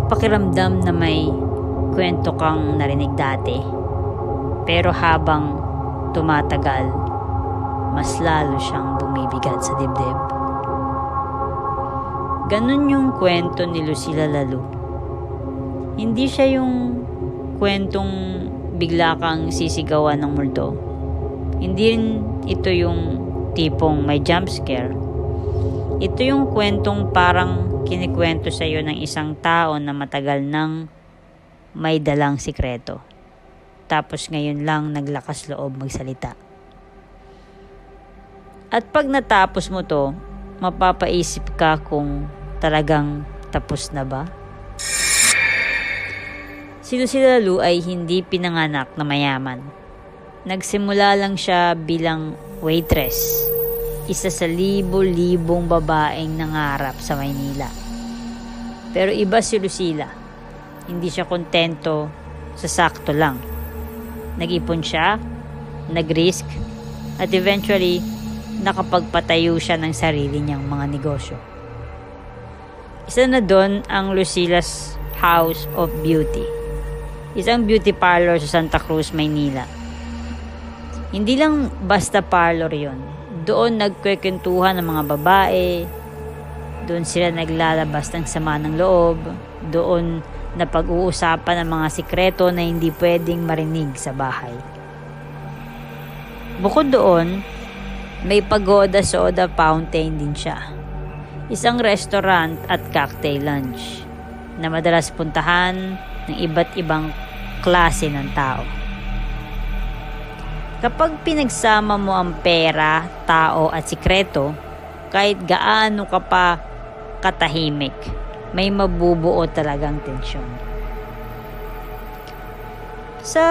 pakiramdam na may kwento kang narinig dati, pero habang tumatagal, mas lalo siyang bumibigat sa dibdib. Ganun yung kwento ni Lucila Lalu. Hindi siya yung kwentong bigla kang sisigawan ng multo. Hindi rin ito yung tipong may jump scare. Ito yung kwentong parang kinikwento sa iyo ng isang tao na matagal nang may dalang sikreto. Tapos ngayon lang naglakas loob magsalita. At pag natapos mo to, mapapaisip ka kung talagang tapos na ba? Si Lucila Lalu ay hindi pinanganak na mayaman. Nagsimula lang siya bilang waitress, isa sa libo-libong babaeng nangarap sa Maynila. Pero iba si Lucila. Hindi siya kontento sa sakto lang. Nag-ipon siya, nag-risk, at eventually, nakapagpatayo siya ng sarili niyang mga negosyo. Isa na doon ang Lucila's House of Beauty. Isang beauty parlor sa Santa Cruz, Maynila. Hindi lang basta parlor yon. Doon nagkwentuhan ng mga babae, doon sila naglalabas ng sama ng loob, doon na pag-uusapan ng mga sikreto na hindi pwedeng marinig sa bahay. Bukod doon, may pagoda soda fountain din siya. Isang restaurant at cocktail lunch na madalas puntahan ng iba't ibang klase ng tao. Kapag pinagsama mo ang pera, tao at sikreto, kahit gaano ka pa katahimik, may mabubuo talagang tensyon. Sa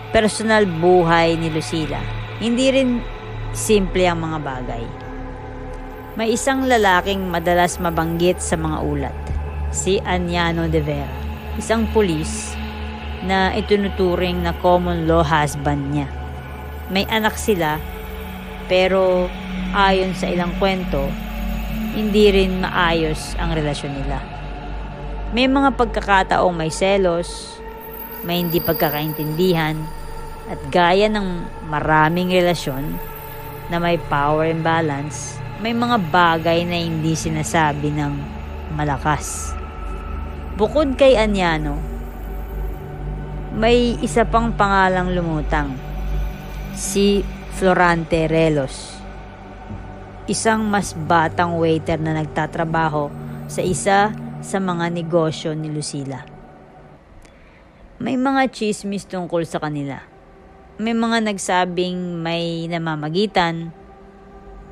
personal buhay ni Lucila, hindi rin simple ang mga bagay. May isang lalaking madalas mabanggit sa mga ulat, si Aniano de Vera, isang pulis na itinuturing na common law husband niya. May anak sila, pero ayon sa ilang kwento, hindi rin maayos ang relasyon nila. May mga pagkakataong may selos, may hindi pagkakaintindihan, at gaya ng maraming relasyon na may power imbalance, may mga bagay na hindi sinasabi ng malakas. Bukod kay Aniano, may isa pang pangalang lumutang, si Florante Relos, isang mas batang waiter na nagtatrabaho sa isa sa mga negosyo ni Lucila. May mga chismis tungkol sa kanila. May mga nagsabing may namamagitan,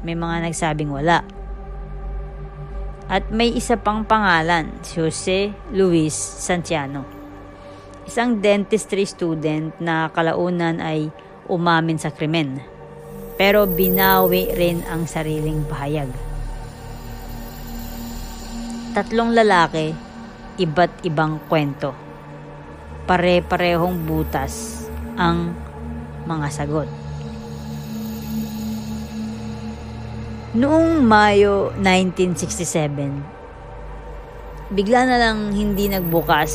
may mga nagsabing wala. At may isa pang pangalan, si Jose Luis Santiano, isang dentistry student na kalaunan ay umamin sa krimen, pero binawi rin ang sariling pahayag. Tatlong lalaki, iba't ibang kwento. Pare-parehong butas ang mga sagot. Noong Mayo 1967, bigla na lang hindi nagbukas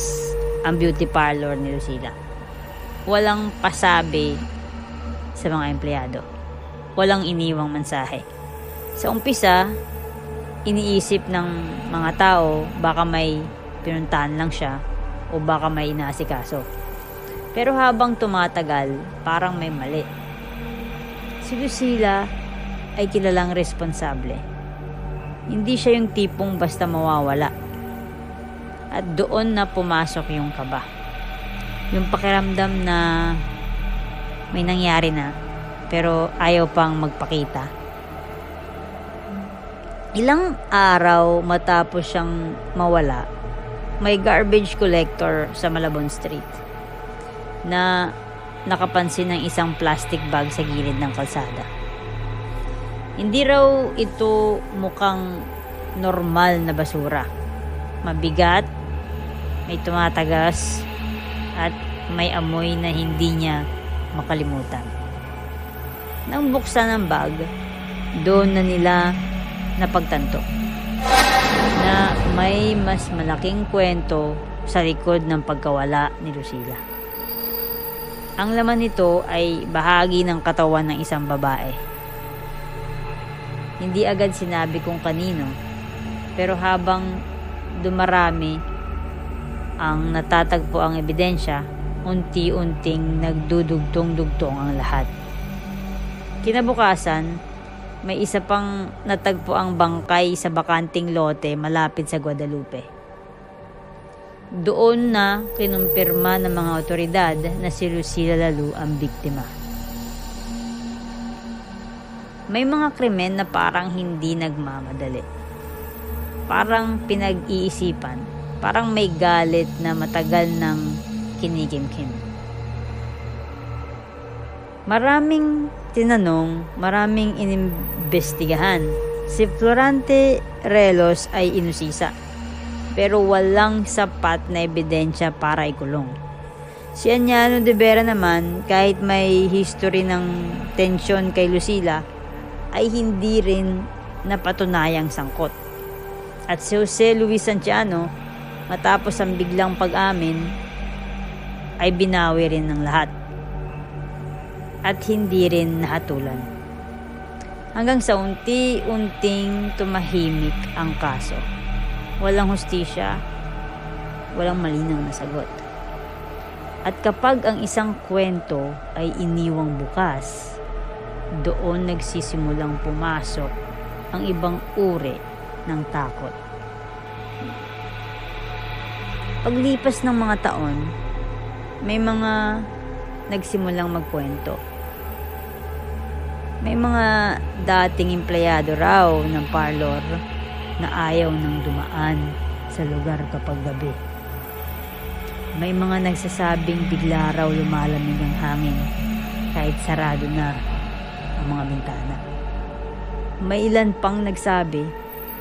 ang beauty parlor ni Lucila. Walang pasabi sa mga empleyado. Walang iniwang mensahe. Sa umpisa, iniisip ng mga tao baka may pinuntahan lang siya o baka may inaasikaso. Pero habang tumatagal, parang may mali. Si Lucila ay kilalang responsable. Hindi siya yung tipong basta mawawala. At doon na pumasok yung kaba. Yung pakiramdam na may nangyari na, pero ayaw pang magpakita. Ilang araw matapos siyang mawala, may garbage collector sa Malabon Street na nakapansin ng isang plastic bag sa gilid ng kalsada. Hindi raw ito mukhang normal na basura. Mabigat, may tumatagas, at may amoy na hindi niya makalimutan. Nang buksan ang bag, doon na nila napagtanto na may mas malaking kwento sa likod ng pagkawala ni Lucila. Ang laman nito ay bahagi ng katawan ng isang babae. Hindi agad sinabi kung kanino, pero habang dumarami ang natatagpo ang ebidensya, unti-unting nagdudugtong-dugtong ang lahat. Kinabukasan, may isa pang natagpo ang bangkay sa bakanting lote malapit sa Guadalupe. Doon na kinumpirma ng mga otoridad na si Lucila Lalu ang biktima. May mga krimen na parang hindi nagmamadali. Parang pinag-iisipan. Parang may galit na matagal ng kinikimkim. Maraming tinanong, maraming inimbestigahan. Si Florante Relos ay inusisa, pero walang sapat na ebidensya para ikulong. Si Aniano de Vera naman, kahit may history ng tensyon kay Lucila, ay hindi rin napatunayang sangkot. At si Jose Luis Santiano, matapos ang biglang pag-amin, ay binawi rin ng lahat. At hindi rin nahatulan. Hanggang sa unti-unting tumahimik ang kaso. Walang hustisya, walang malinaw na sagot. At kapag ang isang kwento ay iniwang bukas, doon nagsisimulang pumasok ang ibang uri ng takot. Paglipas ng mga taon, may mga nagsimulang magkwento. May mga dating empleyado raw ng parlor na ayaw nang dumaan sa lugar kapag gabi. May mga nagsasabing bigla raw lumalamig ang hangin kahit sarado na ang mga bintana. May ilan pang nagsabi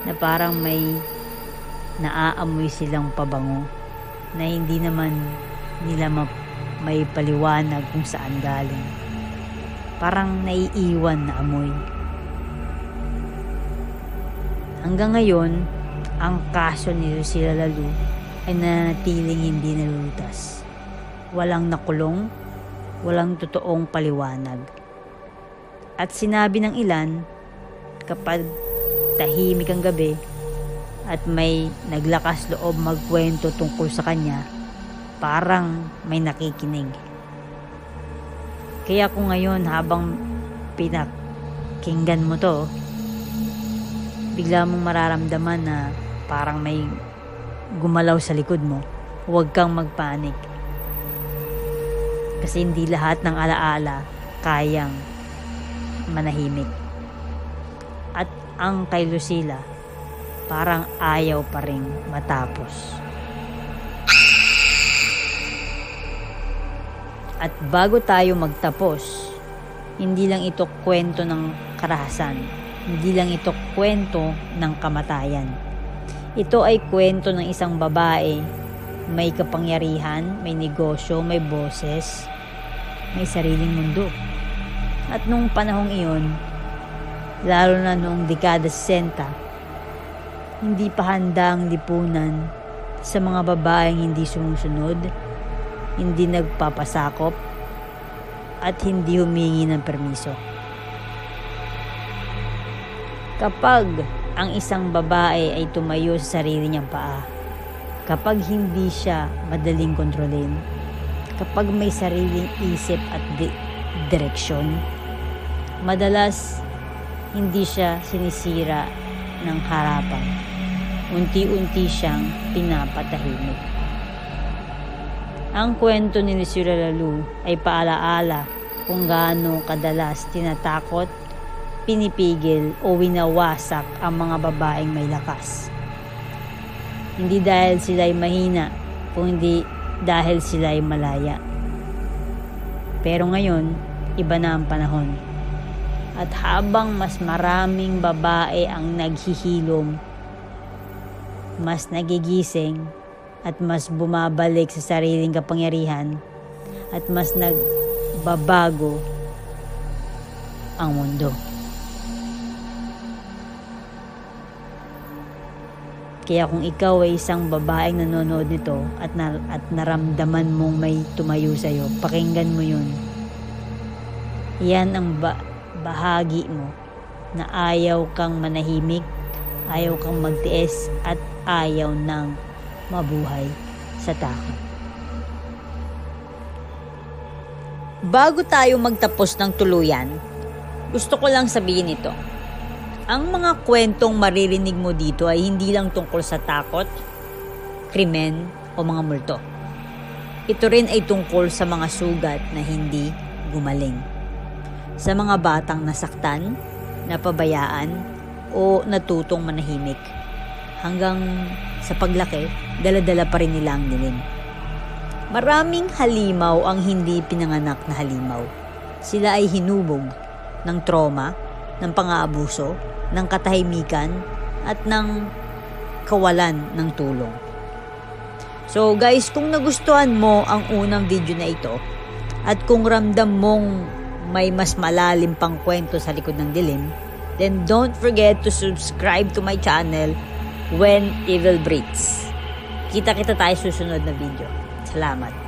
na parang may naaamoy silang pabango na hindi naman nila may paliwanag kung saan galing. Parang naiiwan na amoy. Hanggang ngayon, ang kaso ni Lucila Lalu ay nanatiling hindi nalulutas. Walang nakulong, walang totoong paliwanag. At sinabi ng ilan, kapag tahimik ang gabi at may naglakas loob magkwento tungkol sa kanya, parang may nakikinig. Kaya kung ngayon habang pinakinggan mo to, bigla mong mararamdaman na parang may gumalaw sa likod mo, huwag kang magpanik. Kasi hindi lahat ng alaala kayang manahimik. At ang kay Lucila, parang ayaw pa rin matapos. At bago tayo magtapos, hindi lang ito kwento ng karahasan, hindi lang ito kwento ng kamatayan. Ito ay kwento ng isang babae, may kapangyarihan, may negosyo, may boses, may sariling mundo. At nung panahong iyon, lalo na noong dekada 60, hindi pa handa ang lipunan sa mga babaeng hindi sumusunod, hindi nagpapasakop, at hindi humingi ng permiso. Kapag ang isang babae ay tumayo sa sarili niyang paa, kapag hindi siya madaling kontrolin, kapag may sariling isip at direksyon, madalas hindi siya sinisira ng harapan. Unti-unti siyang pinapatahimik. Ang kwento ni Lucila Lalu ay paalaala kung gaano kadalas tinatakot, pinipigil o winawasak ang mga babaeng may lakas. Hindi dahil sila'y mahina, kundi dahil sila'y malaya. Pero ngayon, iba na ang panahon. At habang mas maraming babae ang naghihilom, mas nagigising, at mas bumabalik sa sariling kapangyarihan, at mas nagbabago ang mundo. Kaya kung ikaw ay isang babaeng nanonood nito at naramdaman mong may tumayo sa'yo, pakinggan mo yun. Yan ang bahagi mo na ayaw kang manahimik, ayaw kang magtiis, at ayaw nang mabuhay sa takot. Bago tayo magtapos ng tuluyan, gusto ko lang sabihin ito. Ang mga kwentong maririnig mo dito ay hindi lang tungkol sa takot, krimen o mga multo. Ito rin ay tungkol sa mga sugat na hindi gumaling. Sa mga batang nasaktan, napabayaan o natutong manahimik. Hanggang sa paglaki, dala-dala pa rin nila ang dilim. Maraming halimaw ang hindi pinanganak na halimaw. Sila ay hinubog ng trauma, ng pang-aabuso, ng katahimikan, at ng kawalan ng tulong. So guys, kung nagustuhan mo ang unang video na ito, at kung ramdam mong may mas malalim pang kwento sa likod ng dilim, then don't forget to subscribe to my channel, When Evil Breathes. Kita-kita tayo susunod na video. Salamat.